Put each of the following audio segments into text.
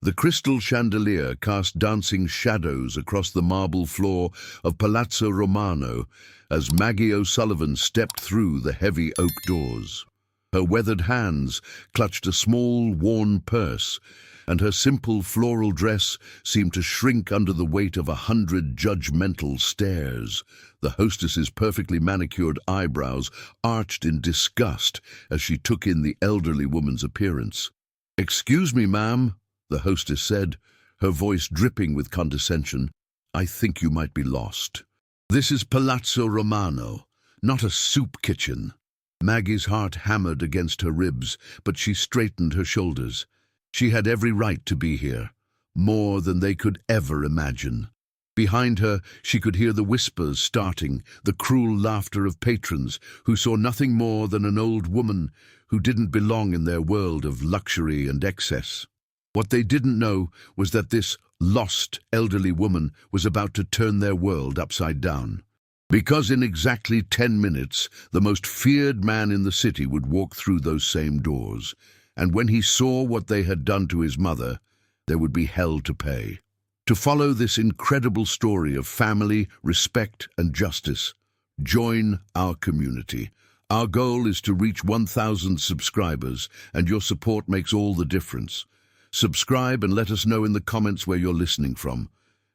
The crystal chandelier cast dancing shadows across the marble floor of Palazzo Romano as Maggie O'Sullivan stepped through the heavy oak doors. Her weathered hands clutched a small, worn purse, and her simple floral dress seemed to shrink under the weight of 100 judgmental stares. The hostess's perfectly manicured eyebrows arched in disgust as she took in the elderly woman's appearance. "Excuse me, ma'am," the hostess said, her voice dripping with condescension. "I think you might be lost. This is Palazzo Romano, not a soup kitchen." Maggie's heart hammered against her ribs, but she straightened her shoulders. She had every right to be here, more than they could ever imagine. Behind her, she could hear the whispers starting, the cruel laughter of patrons who saw nothing more than an old woman who didn't belong in their world of luxury and excess. What they didn't know was that this lost elderly woman was about to turn their world upside down. Because in exactly 10 minutes, the most feared man in the city would walk through those same doors, and when he saw what they had done to his mother, there would be hell to pay. To follow this incredible story of family, respect, and justice, join our community. Our goal is to reach 1,000 subscribers, and your support makes all the difference. Subscribe and let us know in the comments where you're listening from.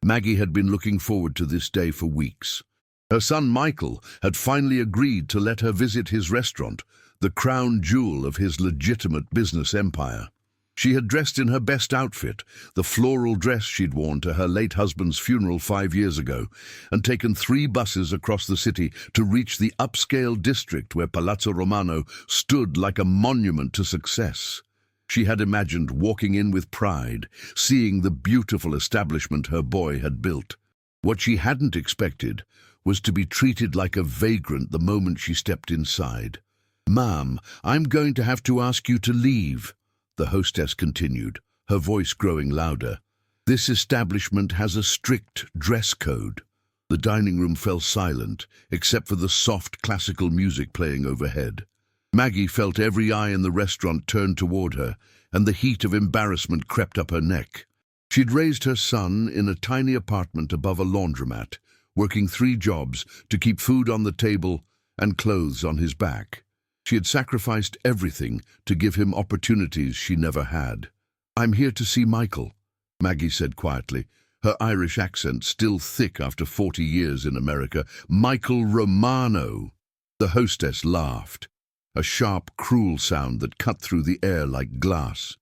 Maggie had been looking forward to this day for weeks. Her son Michael had finally agreed to let her visit his restaurant, the crown jewel of his legitimate business empire. She had dressed in her best outfit, the floral dress she'd worn to her late husband's funeral 5 years ago, and taken 3 buses across the city to reach the upscale district where Palazzo Romano stood like a monument to success. She had imagined walking in with pride, seeing the beautiful establishment her boy had built. What she hadn't expected was to be treated like a vagrant the moment she stepped inside. "Ma'am, I'm going to have to ask you to leave," the hostess continued, her voice growing louder. "This establishment has a strict dress code." The dining room fell silent, except for the soft classical music playing overhead. Maggie felt every eye in the restaurant turn toward her, and the heat of embarrassment crept up her neck. She'd raised her son in a tiny apartment above a laundromat, working 3 jobs to keep food on the table and clothes on his back. She had sacrificed everything to give him opportunities she never had. "I'm here to see Michael," Maggie said quietly, her Irish accent still thick after 40 years in America. "Michael Romano." The hostess laughed, a sharp, cruel sound that cut through the air like glass.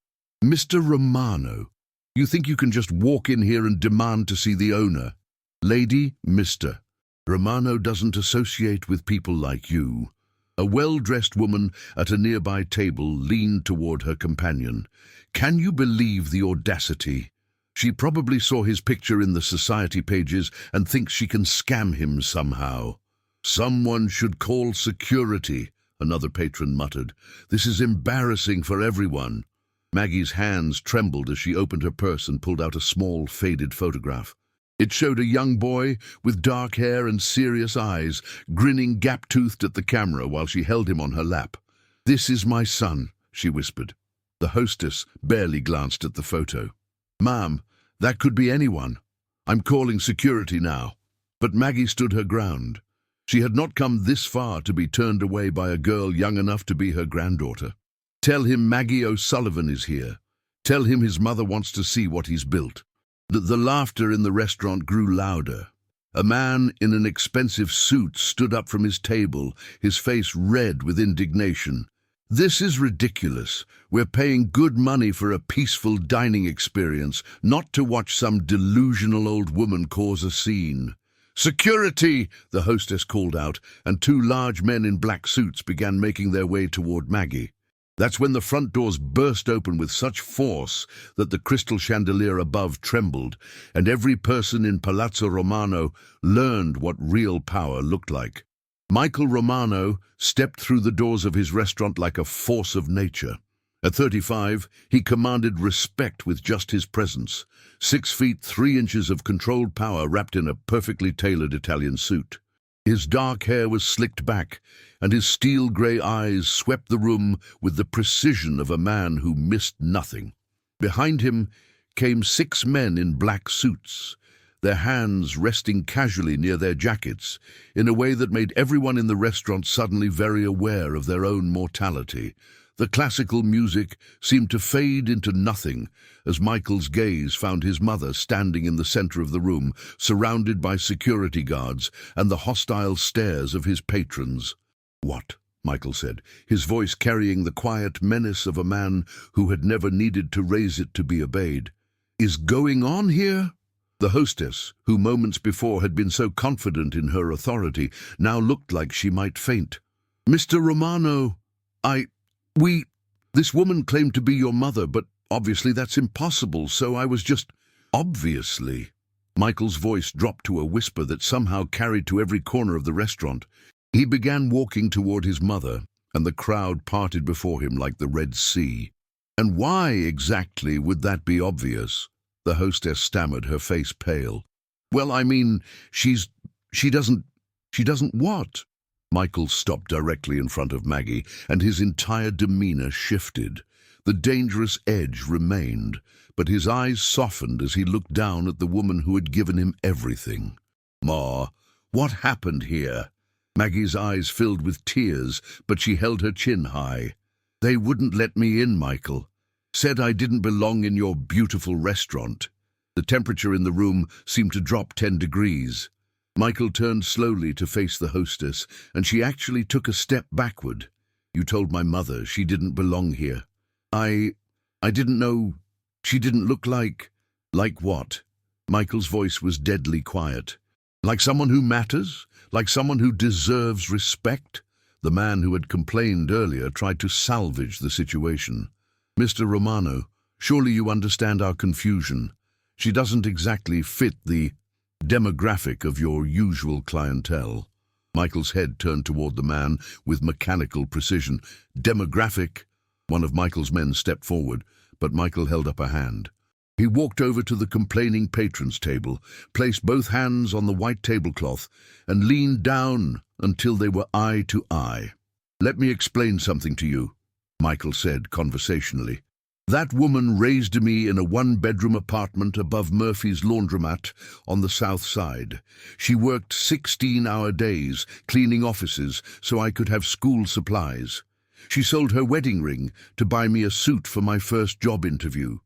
"Mr. Romano, you think you can just walk in here and demand to see the owner? Lady, Mr. Romano doesn't associate with people like you." A well-dressed woman at a nearby table leaned toward her companion. "Can you believe the audacity? She probably saw his picture in the society pages and thinks she can scam him somehow." "Someone should call security," another patron muttered. "This is embarrassing for everyone." Maggie's hands trembled as she opened her purse and pulled out a small, faded photograph. It showed a young boy with dark hair and serious eyes, grinning gap-toothed at the camera while she held him on her lap. "This is my son," she whispered. The hostess barely glanced at the photo. "Ma'am, that could be anyone. I'm calling security now." But Maggie stood her ground. She had not come this far to be turned away by a girl young enough to be her granddaughter. "Tell him Maggie O'Sullivan is here. Tell him his mother wants to see what he's built." The laughter in the restaurant grew louder. A man in an expensive suit stood up from his table, his face red with indignation. "This is ridiculous. We're paying good money for a peaceful dining experience, not to watch some delusional old woman cause a scene." "Security!" the hostess called out, and 2 large men in black suits began making their way toward Maggie. That's when the front doors burst open with such force that the crystal chandelier above trembled, and every person in Palazzo Romano learned what real power looked like. Michael Romano stepped through the doors of his restaurant like a force of nature. At 35, he commanded respect with just his presence. 6 feet 3 inches of controlled power wrapped in a perfectly tailored Italian suit. His dark hair was slicked back, and his steel-grey eyes swept the room with the precision of a man who missed nothing. Behind him came 6 men in black suits, their hands resting casually near their jackets, in a way that made everyone in the restaurant suddenly very aware of their own mortality. The classical music seemed to fade into nothing as Michael's gaze found his mother standing in the center of the room, surrounded by security guards and the hostile stares of his patrons. "What?" Michael said, his voice carrying the quiet menace of a man who had never needed to raise it to be obeyed. "Is going on here?" The hostess, who moments before had been so confident in her authority, now looked like she might faint. "Mr. Romano, this woman claimed to be your mother, but obviously that's impossible, so I was just—" "Obviously." Michael's voice dropped to a whisper that somehow carried to every corner of the restaurant. He began walking toward his mother, and the crowd parted before him like the Red Sea. "And why exactly would that be obvious?" The hostess stammered, her face pale. "Well, I mean, she doesn't what?" Michael stopped directly in front of Maggie, and his entire demeanor shifted. The dangerous edge remained, but his eyes softened as he looked down at the woman who had given him everything. "Ma, what happened here?" Maggie's eyes filled with tears, but she held her chin high. "They wouldn't let me in, Michael. Said I didn't belong in your beautiful restaurant." The temperature in the room seemed to drop 10 degrees. Michael turned slowly to face the hostess, and she actually took a step backward. "You told my mother she didn't belong here. I didn't know. She didn't look like—" "Like what?" Michael's voice was deadly quiet. "Like someone who matters? Like someone who deserves respect?" The man who had complained earlier tried to salvage the situation. "Mr. Romano, surely you understand our confusion. She doesn't exactly fit the demographic of your usual clientele." Michael's head turned toward the man with mechanical precision. "Demographic?" One of Michael's men stepped forward, but Michael held up a hand. He walked over to the complaining patrons' table, placed both hands on the white tablecloth, and leaned down until they were eye to eye. "Let me explain something to you," Michael said conversationally. "That woman raised me in a 1-bedroom apartment above Murphy's laundromat on the south side. She worked 16-hour days, cleaning offices so I could have school supplies. She sold her wedding ring to buy me a suit for my first job interview.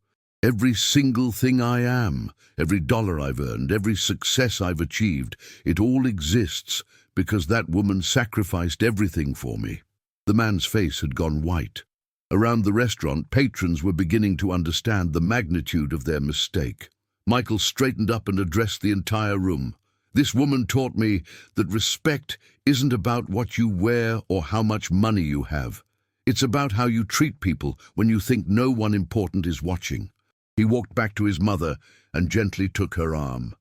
Every single thing I am, every dollar I've earned, every success I've achieved, it all exists because that woman sacrificed everything for me." The man's face had gone white. Around the restaurant, patrons were beginning to understand the magnitude of their mistake. Michael straightened up and addressed the entire room. "This woman taught me that respect isn't about what you wear or how much money you have. It's about how you treat people when you think no one important is watching." He walked back to his mother and gently took her arm.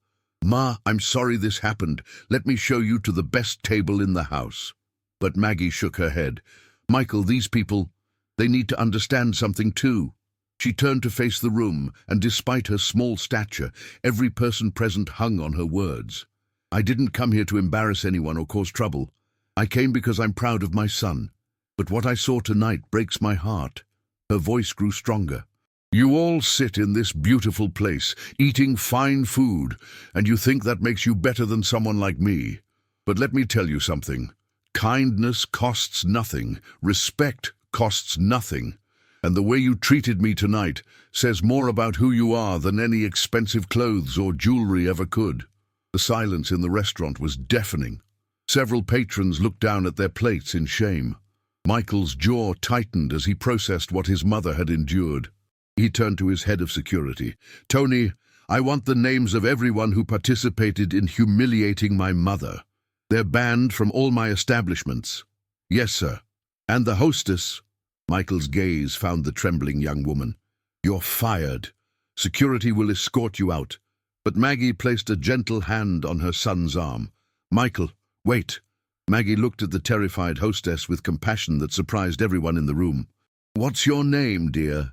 "Ma, I'm sorry this happened. Let me show you to the best table in the house." But Maggie shook her head. "Michael, these people, they need to understand something too." She turned to face the room, and despite her small stature, every person present hung on her words. "I didn't come here to embarrass anyone or cause trouble. I came because I'm proud of my son. But what I saw tonight breaks my heart." Her voice grew stronger. "You all sit in this beautiful place, eating fine food, and you think that makes you better than someone like me. But let me tell you something. Kindness costs nothing. Respect costs nothing. And the way you treated me tonight says more about who you are than any expensive clothes or jewelry ever could." The silence in the restaurant was deafening. Several patrons looked down at their plates in shame. Michael's jaw tightened as he processed what his mother had endured. He turned to his head of security. "Tony, I want the names of everyone who participated in humiliating my mother. They're banned from all my establishments." "Yes, sir." "And the hostess?" Michael's gaze found the trembling young woman. "You're fired. Security will escort you out." But Maggie placed a gentle hand on her son's arm. "Michael, wait." Maggie looked at the terrified hostess with compassion that surprised everyone in the room. "What's your name, dear?"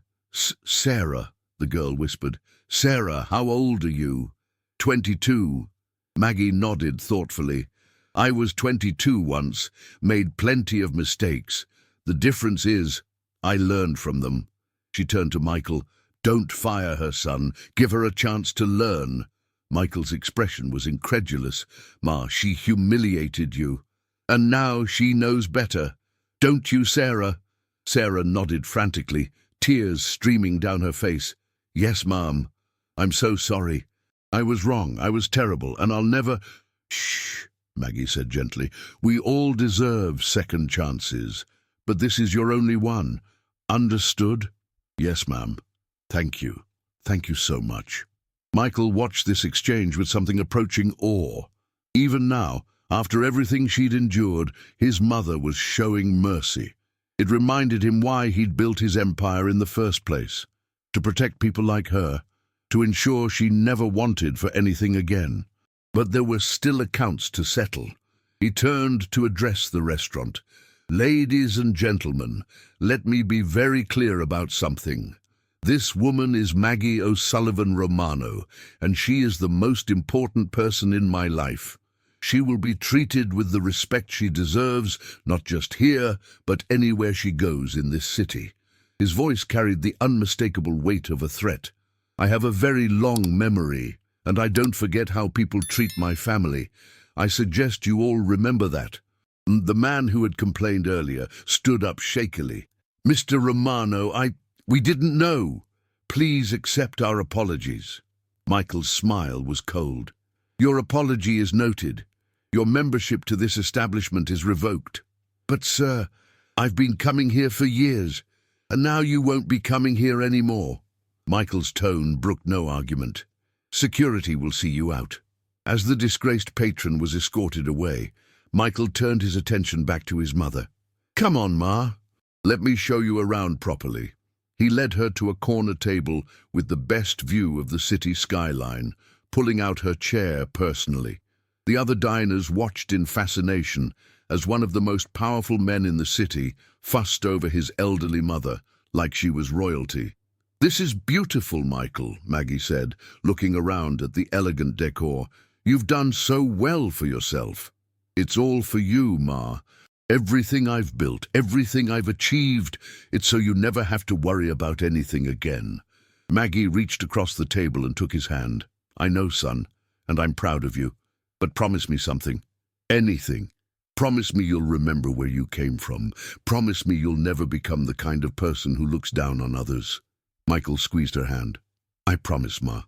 Sarah," the girl whispered. "Sarah, how old are you?" 22. Maggie nodded thoughtfully. "I was 22 once, made plenty of mistakes. The difference is, I learned from them." She turned to Michael. Don't fire her, son. Give her a chance to learn. Michael's expression was incredulous. Ma, she humiliated you. And now she knows better. Don't you, Sarah? Sarah nodded frantically, tears streaming down her face. Yes, Mom. I'm so sorry. I was wrong. I was terrible, and I'll never... Shh, Maggie said gently. We all deserve second chances, but this is your only one. Understood? Yes, ma'am. Thank you. Thank you so much. Michael watched this exchange with something approaching awe. Even now, after everything she'd endured, his mother was showing mercy. It reminded him why he'd built his empire in the first place. To protect people like her, to ensure she never wanted for anything again. But there were still accounts to settle. He turned to address the restaurant. Ladies and gentlemen, let me be very clear about something. This woman is Maggie O'Sullivan Romano, and she is the most important person in my life. She will be treated with the respect she deserves, not just here, but anywhere she goes in this city. His voice carried the unmistakable weight of a threat. I have a very long memory, and I don't forget how people treat my family. I suggest you all remember that. The man who had complained earlier stood up shakily. Mr. Romano, we didn't know. Please accept our apologies. Michael's smile was cold. Your apology is noted. Your membership to this establishment is revoked. But, sir, I've been coming here for years, and now you won't be coming here anymore. Michael's tone brooked no argument. Security will see you out. As the disgraced patron was escorted away, Michael turned his attention back to his mother. Come on, Ma. Let me show you around properly. He led her to a corner table with the best view of the city skyline, pulling out her chair personally. The other diners watched in fascination as one of the most powerful men in the city fussed over his elderly mother like she was royalty. This is beautiful, Michael, Maggie said, looking around at the elegant decor. You've done so well for yourself. It's all for you, Ma. Everything I've built, everything I've achieved, it's so you never have to worry about anything again. Maggie reached across the table and took his hand. I know, son, and I'm proud of you. But promise me something. Anything. Promise me you'll remember where you came from. Promise me you'll never become the kind of person who looks down on others. Michael squeezed her hand. I promise, Ma.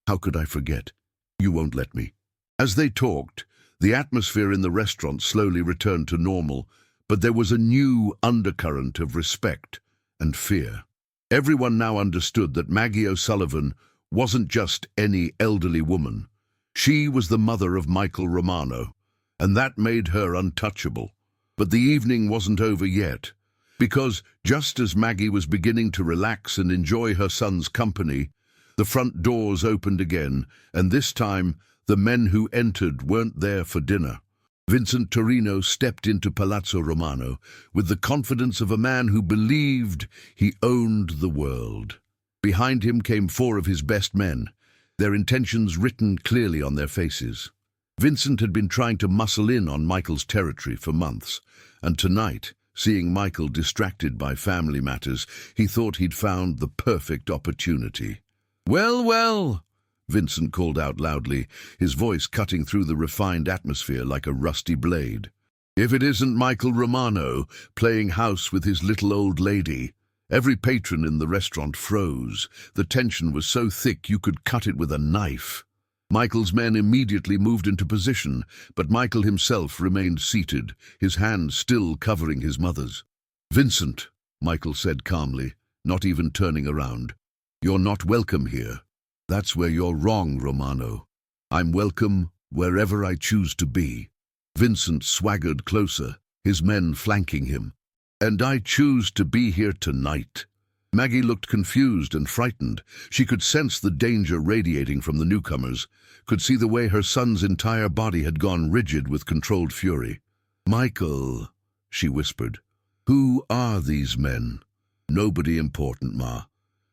How could I forget? You won't let me. As they talked, the atmosphere in the restaurant slowly returned to normal, but there was a new undercurrent of respect and fear. Everyone now understood that Maggie O'Sullivan wasn't just any elderly woman. She was the mother of Michael Romano, and that made her untouchable. But the evening wasn't over yet, because just as Maggie was beginning to relax and enjoy her son's company, the front doors opened again, and this time the men who entered weren't there for dinner. Vincent Torino stepped into Palazzo Romano with the confidence of a man who believed he owned the world. Behind him came 4 of his best men, their intentions written clearly on their faces. Vincent had been trying to muscle in on Michael's territory for months, and tonight, seeing Michael distracted by family matters, he thought he'd found the perfect opportunity. Well, well, Vincent called out loudly, his voice cutting through the refined atmosphere like a rusty blade. If it isn't Michael Romano playing house with his little old lady. Every patron in the restaurant froze. The tension was so thick you could cut it with a knife. Michael's men immediately moved into position, but Michael himself remained seated, his hand still covering his mother's. Vincent, Michael said calmly, not even turning around. You're not welcome here. That's where you're wrong, Romano. I'm welcome wherever I choose to be. Vincent swaggered closer, his men flanking him. And I choose to be here tonight. Maggie looked confused and frightened. She could sense the danger radiating from the newcomers, could see the way her son's entire body had gone rigid with controlled fury. Michael, she whispered, who are these men? Nobody important, Ma.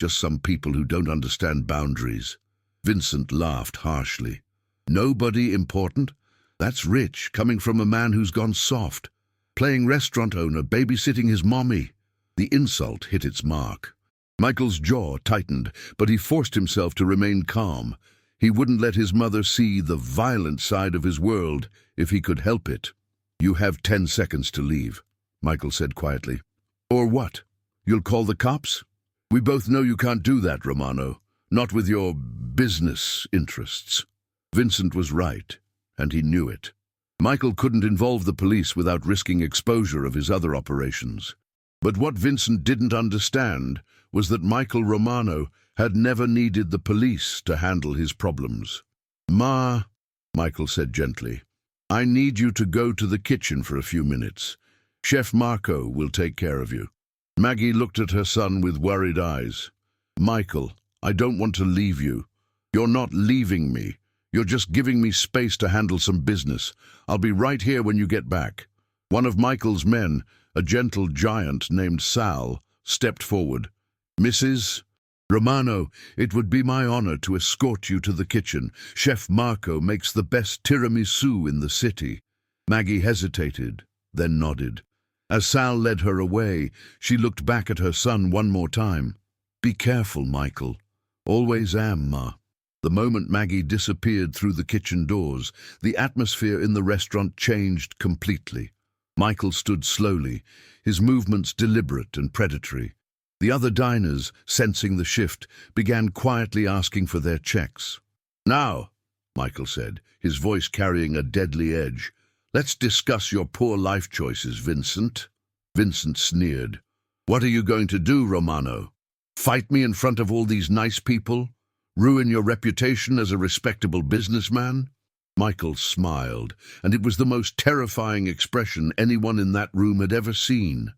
Just some people who don't understand boundaries. Vincent laughed harshly. Nobody important? That's rich, coming from a man who's gone soft. Playing restaurant owner, babysitting his mommy. The insult hit its mark. Michael's jaw tightened, but he forced himself to remain calm. He wouldn't let his mother see the violent side of his world if he could help it. "You have 10 seconds to leave," Michael said quietly. "Or what? You'll call the cops?" "We both know you can't do that, Romano. Not with your business interests." Vincent was right, and he knew it. Michael couldn't involve the police without risking exposure of his other operations. But what Vincent didn't understand was that Michael Romano had never needed the police to handle his problems. "Ma," Michael said gently, "I need you to go to the kitchen for a few minutes. Chef Marco will take care of you." Maggie looked at her son with worried eyes. "Michael, I don't want to leave you. You're not leaving me. You're just giving me space to handle some business. I'll be right here when you get back." One of Michael's men, a gentle giant named Sal, stepped forward. "Mrs. Romano, it would be my honor to escort you to the kitchen. Chef Marco makes the best tiramisu in the city." Maggie hesitated, then nodded. As Sal led her away, she looked back at her son one more time. "Be careful, Michael." "Always am, Ma." The moment Maggie disappeared through the kitchen doors, the atmosphere in the restaurant changed completely. Michael stood slowly, his movements deliberate and predatory. The other diners, sensing the shift, began quietly asking for their checks. "Now," Michael said, his voice carrying a deadly edge, "let's discuss your poor life choices, Vincent." Vincent sneered. "What are you going to do, Romano? Fight me in front of all these nice people? Ruin your reputation as a respectable businessman?" Michael smiled, and it was the most terrifying expression anyone in that room had ever seen.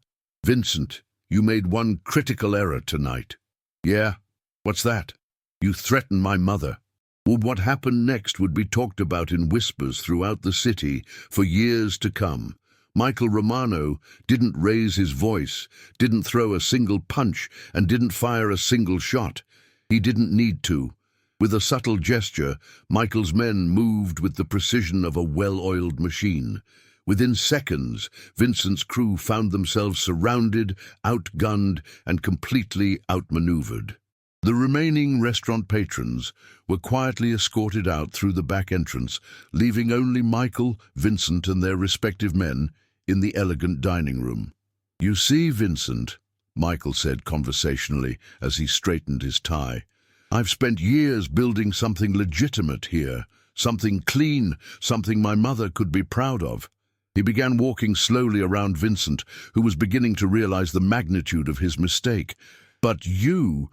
"Vincent, you made one critical error tonight." "Yeah? What's that?" "You threatened my mother." Well, what happened next would be talked about in whispers throughout the city for years to come. Michael Romano didn't raise his voice, didn't throw a single punch, and didn't fire a single shot. He didn't need to. With a subtle gesture, Michael's men moved with the precision of a well-oiled machine. Within seconds, Vincent's crew found themselves surrounded, outgunned, and completely outmaneuvered. The remaining restaurant patrons were quietly escorted out through the back entrance, leaving only Michael, Vincent, and their respective men in the elegant dining room. "You see, Vincent," Michael said conversationally as he straightened his tie, "I've spent years building something legitimate here, something clean, something my mother could be proud of." He began walking slowly around Vincent, who was beginning to realize the magnitude of his mistake. "But you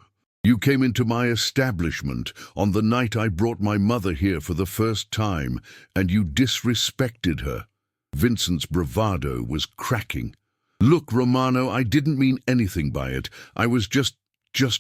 came into my establishment on the night I brought my mother here for the first time, and you disrespected her." Vincent's bravado was cracking. "Look, Romano, I didn't mean anything by it. I was just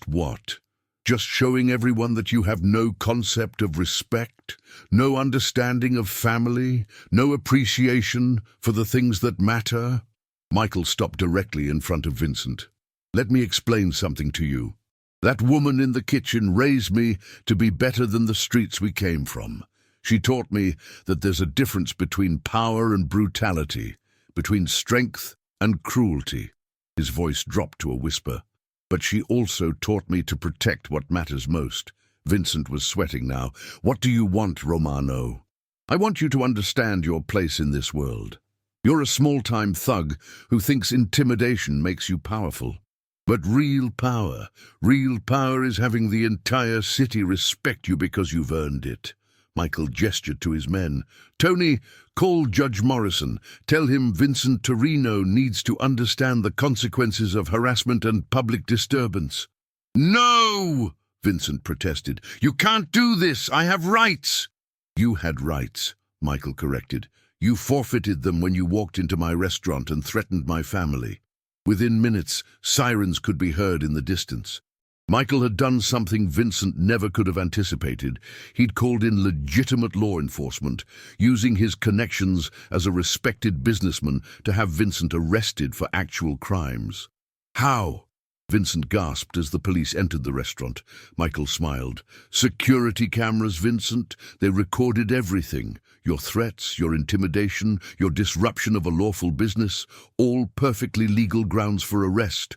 what? Just showing everyone that you have no concept of respect, no understanding of family, no appreciation for the things that matter." Michael stopped directly in front of Vincent. "Let me explain something to you. That woman in the kitchen raised me to be better than the streets we came from. She taught me that there's a difference between power and brutality, between strength and cruelty." His voice dropped to a whisper. "But she also taught me to protect what matters most." Vincent was sweating now. "What do you want, Romano?" "I want you to understand your place in this world. You're a small-time thug who thinks intimidation makes you powerful. But real power is having the entire city respect you because you've earned it." Michael gestured to his men. "Tony, call Judge Morrison. Tell him Vincent Torino needs to understand the consequences of harassment and public disturbance." "No!" Vincent protested. "You can't do this. I have rights." "You had rights," Michael corrected. "You forfeited them when you walked into my restaurant and threatened my family." Within minutes, sirens could be heard in the distance. Michael had done something Vincent never could have anticipated. He'd called in legitimate law enforcement, using his connections as a respected businessman to have Vincent arrested for actual crimes. "How?" Vincent gasped as the police entered the restaurant. Michael smiled. "Security cameras, Vincent. They recorded everything. Your threats, your intimidation, your disruption of a lawful business, all perfectly legal grounds for arrest.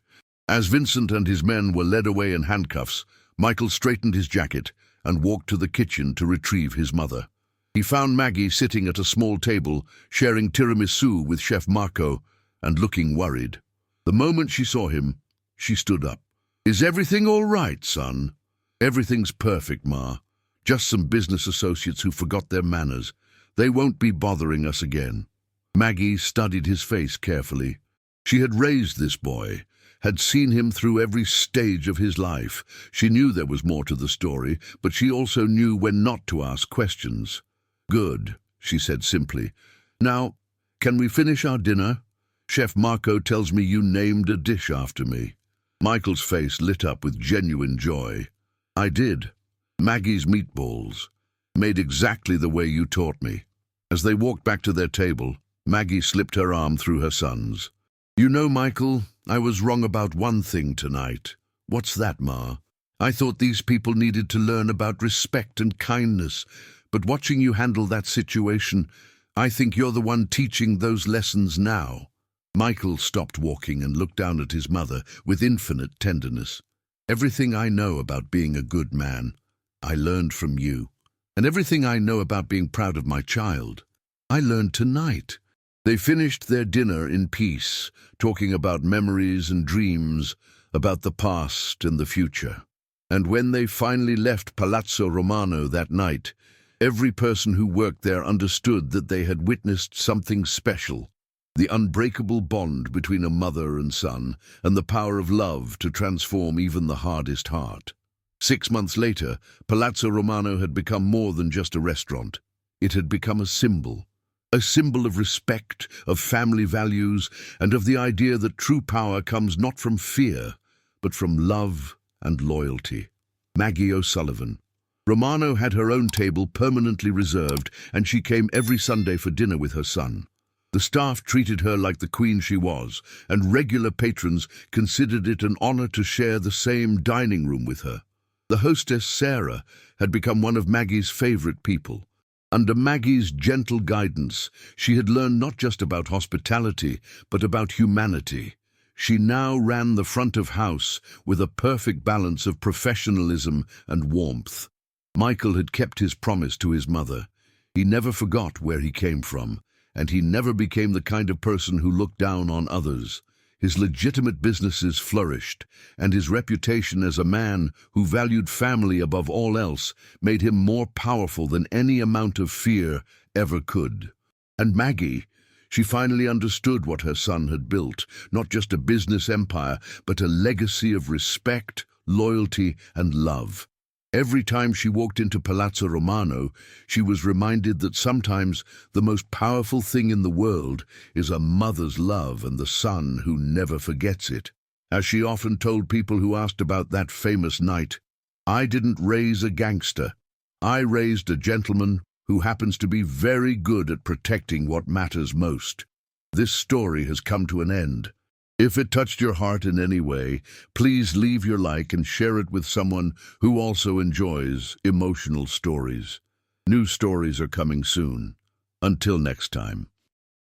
As Vincent and his men were led away in handcuffs, Michael straightened his jacket and walked to the kitchen to retrieve his mother. He found Maggie sitting at a small table, sharing tiramisu with Chef Marco, and looking worried. The moment she saw him, she stood up. "Is everything all right, son?" "Everything's perfect, Ma. Just some business associates who forgot their manners. They won't be bothering us again." Maggie studied his face carefully. She had raised this boy, had seen him through every stage of his life. She knew there was more to the story, but she also knew when not to ask questions. "Good," she said simply. "Now, can we finish our dinner? Chef Marco tells me you named a dish after me." Michael's face lit up with genuine joy. "I did. Maggie's meatballs, made exactly the way you taught me." As they walked back to their table, Maggie slipped her arm through her son's. "You know, Michael, I was wrong about one thing tonight." "What's that, Ma?" "I thought these people needed to learn about respect and kindness, but watching you handle that situation, I think you're the one teaching those lessons now." Michael stopped walking and looked down at his mother with infinite tenderness. "Everything I know about being a good man, I learned from you. And everything I know about being proud of my child, I learned tonight." They finished their dinner in peace, talking about memories and dreams, about the past and the future. And when they finally left Palazzo Romano that night, every person who worked there understood that they had witnessed something special. The unbreakable bond between a mother and son, and the power of love to transform even the hardest heart. 6 months later, Palazzo Romano had become more than just a restaurant. It had become a symbol of respect, of family values, and of the idea that true power comes not from fear, but from love and loyalty. Maggie O'Sullivan. Romano had her own table permanently reserved, and she came every Sunday for dinner with her son. The staff treated her like the queen she was, and regular patrons considered it an honor to share the same dining room with her. The hostess, Sarah, had become one of Maggie's favorite people. Under Maggie's gentle guidance, she had learned not just about hospitality, but about humanity. She now ran the front of house with a perfect balance of professionalism and warmth. Michael had kept his promise to his mother. He never forgot where he came from, and he never became the kind of person who looked down on others. His legitimate businesses flourished, and his reputation as a man who valued family above all else made him more powerful than any amount of fear ever could. And Maggie, she finally understood what her son had built, not just a business empire, but a legacy of respect, loyalty, and love. Every time she walked into Palazzo Romano, she was reminded that sometimes the most powerful thing in the world is a mother's love and the son who never forgets it. As she often told people who asked about that famous night, "I didn't raise a gangster. I raised a gentleman who happens to be very good at protecting what matters most." This story has come to an end. If it touched your heart in any way, please leave your like and share it with someone who also enjoys emotional stories. New stories are coming soon. Until next time.